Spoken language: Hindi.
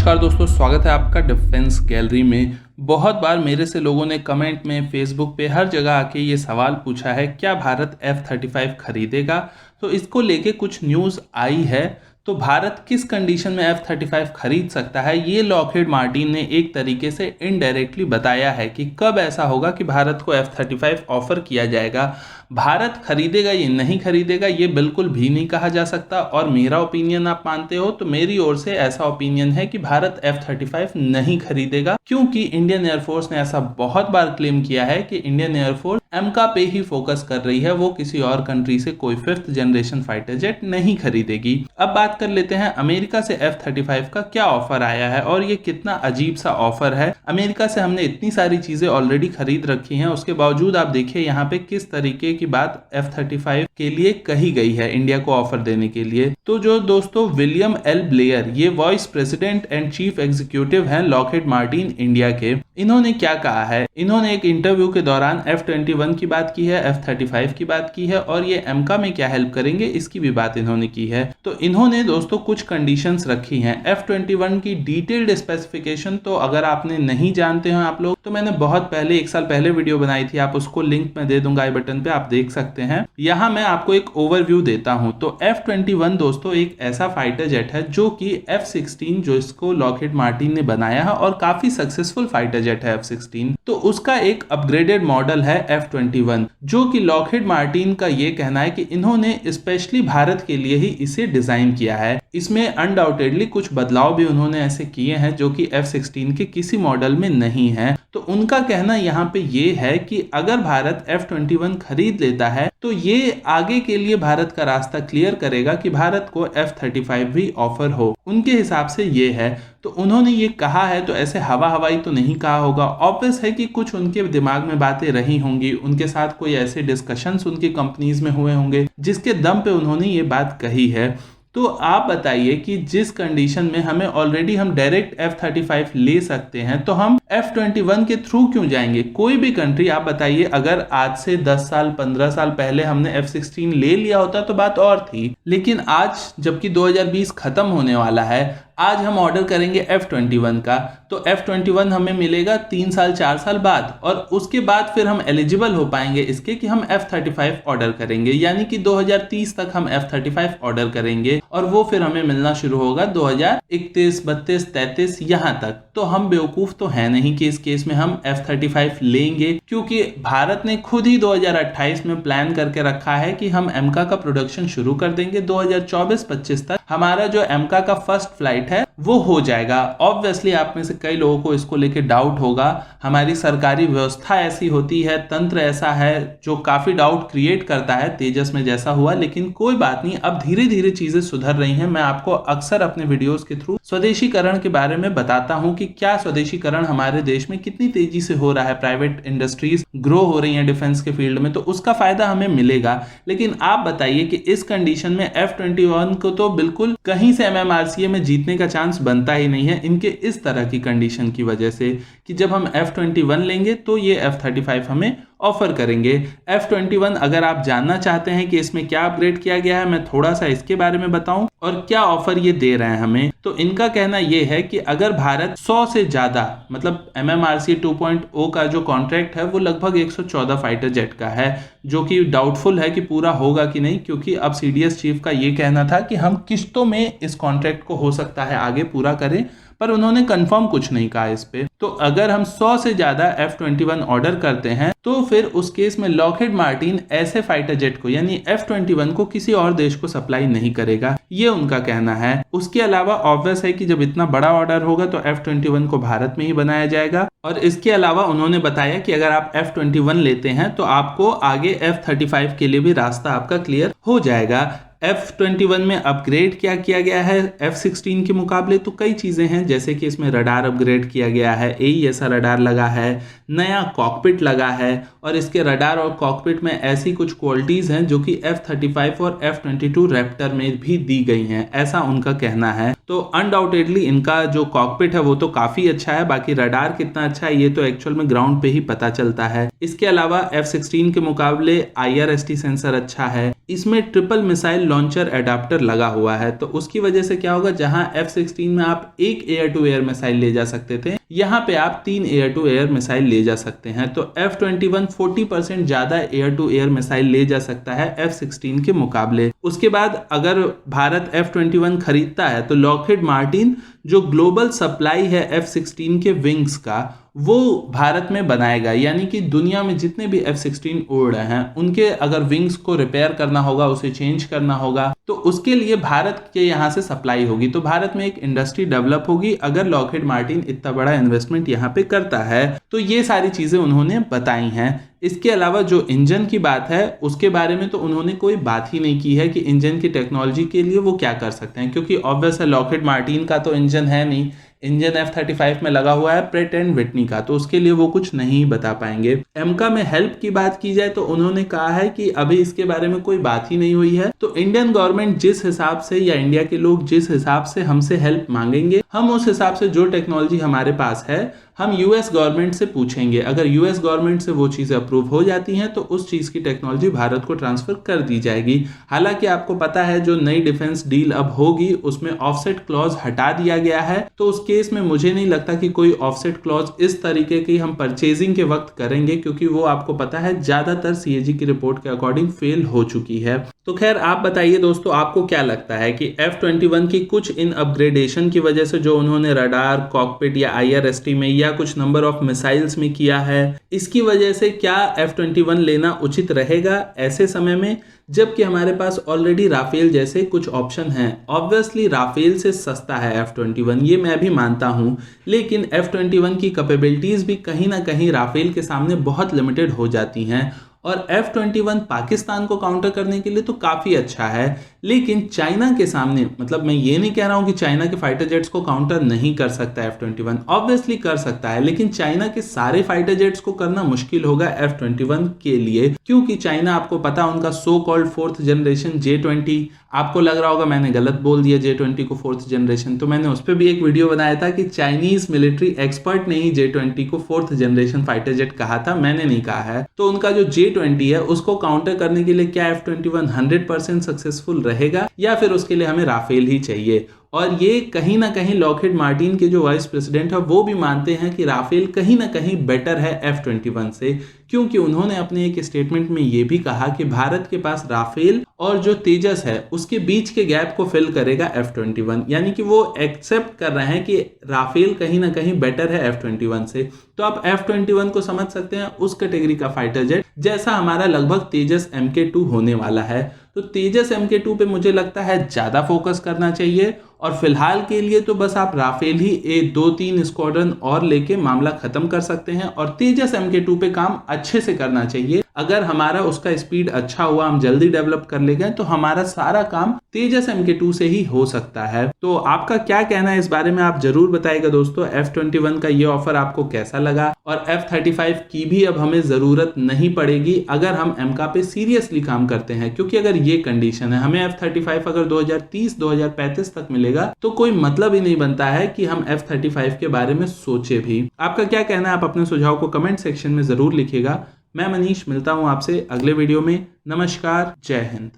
नमस्कार दोस्तों, स्वागत है आपका डिफेंस गैलरी में। बहुत बार मेरे से लोगों ने कमेंट में, फेसबुक पे, हर जगह आके ये सवाल पूछा है, क्या भारत F-35 खरीदेगा। तो इसको लेके कुछ न्यूज़ आई है। तो भारत किस कंडीशन में F-35 खरीद सकता है, ये लॉकहीड मार्टिन ने एक तरीके से इनडायरेक्टली बताया है कि कब ऐसा होगा कि भारत को F-35 ऑफर किया जाएगा। भारत खरीदेगा ये नहीं खरीदेगा ये बिल्कुल भी नहीं कहा जा सकता, और मेरा ओपिनियन आप मानते हो तो मेरी ओर से ऐसा ओपिनियन है कि भारत F-35 नहीं खरीदेगा, क्योंकि इंडियन एयरफोर्स ने ऐसा बहुत बार क्लेम किया है कि इंडियन एयरफोर्स एमका पे ही फोकस कर रही है, वो किसी और कंट्री से कोई 5th जनरेशन फाइटर जेट नहीं खरीदेगी। अब बात कर लेते हैं अमेरिका से F-35 का क्या ऑफर आया है और ये कितना अजीब सा ऑफर है। अमेरिका से हमने इतनी सारी चीजें ऑलरेडी खरीद रखी हैं, उसके बावजूद आप देखिए यहाँ पे किस तरीके की बात F-35 के लिए कही गई है इंडिया को ऑफर देने के लिए। तो जो दोस्तों विलियम एल ब्लेयर, ये vice president and chief executive हैं लॉकहीड मार्टिन इंडिया के, इन्होंने क्या कहा है। इन्होंने एक इंटरव्यू के दौरान F-21 की बात की है, F-35 की बात की है, और ये एमका में क्या हेल्प करेंगे इसकी भी बात इन्होंने की है। तो इन्होंने दोस्तों कुछ कंडीशंस रखी हैं। F-21 की डिटेल्ड स्पेसिफिकेशन तो अगर आपने नहीं जानते हो आप लोग, तो मैंने बहुत पहले, 1 साल पहले वीडियो बनाई थी, आप उसको लिंक में दे दूंगा आई बटन पे, आप देख सकते हैं। यहाँ मैं आपको एक ओवरव्यू देता हूँ। तो F-21 दोस्तों एक ऐसा फाइटर जेट है जो कि F-16 जो इसको लॉकहीड मार्टिन ने बनाया है और काफी सक्सेसफुल फाइटर जेट है F-16, तो उसका एक अपग्रेडेड मॉडल है F-21, जो कि लॉकहीड मार्टिन का ये कहना है कि इन्होंने स्पेशली भारत के लिए ही इसे डिजाइन किया है। इसमें अनडाउटेडली कुछ बदलाव भी उन्होंने ऐसे किए हैं जो कि F-16 के किसी मॉडल में नहीं है। तो उनका कहना यहाँ पे ये है कि अगर भारत F-21 खरीद लेता है तो ये आगे के लिए भारत का रास्ता क्लियर करेगा कि भारत को F-35 भी ऑफर हो। उनके हिसाब से ये है। तो उन्होंने ये कहा है, तो ऐसे हवा हवाई तो नहीं कहा होगा। ऑब्वियस है कि कुछ उनके दिमाग में बातें रही होंगी, उनके साथ कोई ऐसे डिस्कशंस उनकी कंपनीज में हुए होंगे जिसके दम पे उन्होंने ये बात कही है। तो आप बताइए कि जिस कंडीशन में हमें ऑलरेडी हम डायरेक्ट F-35 ले सकते हैं, तो हम F-21 के थ्रू क्यों जाएंगे। कोई भी कंट्री आप बताइए, अगर आज से 10 साल 15 साल पहले हमने F-16 ले लिया होता तो बात और थी, लेकिन आज जबकि 2020 खत्म होने वाला है, आज हम ऑर्डर करेंगे F-21 का, तो F-21 हमें मिलेगा 3 साल 4 साल बाद, और उसके बाद फिर हम एलिजिबल हो पाएंगे इसके कि हम F-35 ऑर्डर करेंगे, यानी कि 2030 तक हम F-35 ऑर्डर करेंगे और वो फिर हमें मिलना शुरू होगा 2031, 32, 33 यहाँ तक। तो हम बेवकूफ तो है नहीं कि इस केस में हम F-35 लेंगे, क्योंकि भारत ने खुद ही 2028 में प्लान करके रखा है कि हम एमका का प्रोडक्शन शुरू कर देंगे। 2024-25 तक हमारा जो एमका का फर्स्ट फ्लाइट है वो हो जाएगा। ऑब्वियसली आप में से कई लोगों को इसको लेके डाउट होगा। हमारी सरकारी व्यवस्था ऐसी होती है, तंत्र ऐसा है जो काफी डाउट क्रिएट करता है, तेजस में जैसा हुआ। लेकिन कोई बात नहीं, अब धीरे धीरे चीजें सुधर रही हैं। मैं आपको अक्सर अपने वीडियोस के थ्रू स्वदेशीकरण के बारे में बताता हूं कि क्या स्वदेशीकरण हमारे देश में कितनी तेजी से हो रहा है, प्राइवेट इंडस्ट्रीज ग्रो हो रही हैं डिफेंस के फील्ड में, तो उसका फायदा हमें मिलेगा। लेकिन आप बताइए कि इस कंडीशन में F-21 को तो बिल्कुल कहीं से MMRCA में जीतने का चांस बनता ही नहीं है, इनके इस तरह की कंडीशन की वजह से कि जब हम F-21 लेंगे तो ये F-35 हमें ऑफर करेंगे। F-21 अगर आप जानना चाहते हैं कि इसमें क्या अपग्रेड किया गया है, मैं थोड़ा सा इसके बारे में बताऊं और क्या ऑफर ये दे रहे हैं हमें। तो इनका कहना ये है कि अगर भारत 100 से ज्यादा, मतलब MMRCA 2.0 का जो कॉन्ट्रैक्ट है वो लगभग 114 फाइटर जेट का है, जो कि डाउटफुल है कि पूरा होगा कि नहीं, क्योंकि अब CDS चीफ का ये कहना था कि हम किश्तों में इस कॉन्ट्रैक्ट को हो सकता है आगे पूरा करें, पर उन्होंने कंफर्म कुछ नहीं कहा इस पे। तो अगर हम 100 से ज्यादा F-21 ऑर्डर करते हैं तो फिर उस केस में लॉकहीड मार्टिन ऐसे फाइटर जेट को यानी F-21 को किसी और देश को सप्लाई नहीं करेगा, ये उनका कहना है। उसके अलावा ऑब्वियस है कि जब इतना बड़ा ऑर्डर होगा तो F-21 को भारत में ही बनाया जाएगा। और इसके अलावा उन्होंने बताया कि अगर आप F-21 लेते हैं तो आपको आगे F-35 के लिए भी रास्ता आपका क्लियर हो जाएगा। F-21 में अपग्रेड क्या किया गया है F-16 के मुकाबले, तो कई चीजें हैं, जैसे कि इसमें रडार अपग्रेड किया गया है, AESA रडार लगा है, नया कॉकपिट लगा है, और इसके रडार और कॉकपिट में ऐसी कुछ क्वालिटीज हैं जो कि F-35 और F-22 रैप्टर में भी दी गई हैं, ऐसा उनका कहना है। तो अनडाउटेडली इनका जो कॉकपिट है वो तो काफ़ी अच्छा है, बाकी रडार कितना अच्छा है ये तो एक्चुअल में ग्राउंड पे ही पता चलता है। इसके अलावा F-16 के मुकाबले IRST सेंसर अच्छा है, इसमें ट्रिपल मिसाइल लॉन्चर एडाप्टर लगा हुआ है, तो उसकी वजह से क्या होगा, जहां F-16 में आप एक एयर टू एयर मिसाइल ले जा सकते थे, यहाँ पे आप 3 एयर टू एयर मिसाइल ले जा सकते हैं। तो F-21 40% ज्यादा एयर टू एयर मिसाइल ले जा सकता है F-16 के मुकाबले। उसके बाद अगर भारत F-21 खरीदता है तो लॉकहीड मार्टिन जो ग्लोबल सप्लाई है F-16 के विंग्स का वो भारत में बनाएगा, यानी कि दुनिया में जितने भी F-16 उड़ रहे हैं उनके अगर विंग्स को रिपेयर करना होगा, उसे चेंज करना होगा, तो उसके लिए भारत के यहाँ से सप्लाई होगी। तो भारत में एक इंडस्ट्री डेवलप होगी अगर लॉकहीड मार्टिन इतना बड़ा इन्वेस्टमेंट यहाँ पे करता है। तो ये सारी चीजें उन्होंने बताई हैं। इसके अलावा जो इंजन की बात है उसके बारे में तो उन्होंने कोई बात ही नहीं की है कि इंजन की टेक्नोलॉजी के लिए वो क्या कर सकते हैं, क्योंकि ऑब्वियस है लॉकहीड मार्टिन का तो इंजन है नहीं, इंजन F-35 में लगा हुआ है प्रेट एंड विटनी का, तो उसके लिए वो कुछ नहीं बता पाएंगे। एमका में हेल्प की बात की जाए तो उन्होंने कहा है कि अभी इसके बारे में कोई बात ही नहीं हुई है, तो इंडियन गवर्नमेंट जिस हिसाब से या इंडिया के लोग जिस हिसाब से हमसे हेल्प मांगेंगे हम उस हिसाब से जो टेक्नोलॉजी हमारे पास है हम यूएस गवर्नमेंट से पूछेंगे। अगर यूएस गवर्नमेंट से वो चीज़ें अप्रूव हो जाती हैं तो उस चीज़ की टेक्नोलॉजी भारत को ट्रांसफर कर दी जाएगी। हालांकि आपको पता है जो नई डिफेंस डील अब होगी उसमें ऑफसेट क्लॉज हटा दिया गया है, तो उस केस में मुझे नहीं लगता कि कोई ऑफसेट क्लॉज इस तरीके की हम परचेजिंग के वक्त करेंगे, क्योंकि वो आपको पता है ज्यादातर सीएजी की रिपोर्ट के अकॉर्डिंग फेल हो चुकी है। तो खैर आप बताइए दोस्तों, आपको क्या लगता है कि F-21 की कुछ इन अपग्रेडेशन की वजह से जो उन्होंने रडार, कॉकपिट या IRST में या कुछ नंबर ऑफ मिसाइल्स में किया है, इसकी वजह से क्या F-21 लेना उचित रहेगा ऐसे समय में जबकि हमारे पास ऑलरेडी राफेल जैसे कुछ ऑप्शन हैं? ऑब्वियसली राफेल से सस्ता है F-21, ये मैं भी मानता हूं, लेकिन F-21 की कैपेबिलिटीज भी कहीं ना कहीं राफेल के सामने बहुत लिमिटेड हो जाती हैं। और F-21 पाकिस्तान को काउंटर करने के लिए तो काफ़ी अच्छा है, लेकिन चाइना के सामने, मतलब मैं ये नहीं कह रहा हूँ कि चाइना के फाइटर जेट्स को काउंटर नहीं कर सकता F-21, ऑब्वियसली कर सकता है, लेकिन चाइना के सारे फाइटर जेट्स को करना मुश्किल होगा F-21 के लिए, क्योंकि चाइना आपको पता उनका so called 4th generation J-20, आपको लग रहा होगा मैंने गलत बोल दिया J-20 को 4th जनरेशन, तो मैंने उस पर भी एक वीडियो बनाया था कि चाइनीज मिलिट्री एक्सपर्ट ने ही J-20 को 4th जनरेशन फाइटर जेट कहा था, मैंने नहीं कहा है। तो उनका जो J-20 है उसको काउंटर करने के लिए क्या F-21 100% सक्सेसफुल रहेगा या फिर उसके लिए हमें राफेल ही चाहिए? और ये कहीं ना कहीं लॉकहीड मार्टिन के जो वाइस प्रेसिडेंट है वो भी मानते हैं कि राफेल कहीं ना कहीं बेटर है F-21 से, क्योंकि उन्होंने अपने एक स्टेटमेंट में ये भी कहा कि भारत के पास राफेल और जो तेजस है उसके बीच के गैप को फिल करेगा F-21, यानी कि वो एक्सेप्ट कर रहे हैं कि राफेल कहीं ना कहीं बेटर है F-21 से। तो आप F-21 को समझ सकते हैं उस कैटेगरी का फाइटर जेट जैसा हमारा लगभग तेजस MK2 होने वाला है। तो तेजस MK2 पे मुझे लगता है ज़्यादा फोकस करना चाहिए, और फिलहाल के लिए तो बस आप राफेल ही 2-3 स्क्वाड्रन और लेके मामला खत्म कर सकते हैं, और तेजस MK2 पे काम अच्छे से करना चाहिए। अगर हमारा उसका स्पीड अच्छा हुआ, हम जल्दी डेवलप कर ले गए, तो हमारा सारा काम तेजस MK2 से ही हो सकता है। तो आपका क्या कहना है इस बारे में आप जरूर बताइएगा दोस्तों। F-21 का ये ऑफर आपको कैसा लगा? और F-35 की भी अब हमें जरूरत नहीं पड़ेगी अगर हम एमका पे सीरियसली काम करते हैं, क्योंकि अगर ये कंडीशन है हमें F-35 अगर 2030-2035 तक मिलेगा तो कोई मतलब ही नहीं बनता है कि हम F-35 के बारे में सोचे भी। आपका क्या कहना है? आप अपने सुझाव को कमेंट सेक्शन में जरूर लिखिएगा। मैं मनीष मिलता हूं आपसे अगले वीडियो में। नमस्कार, जय हिंद।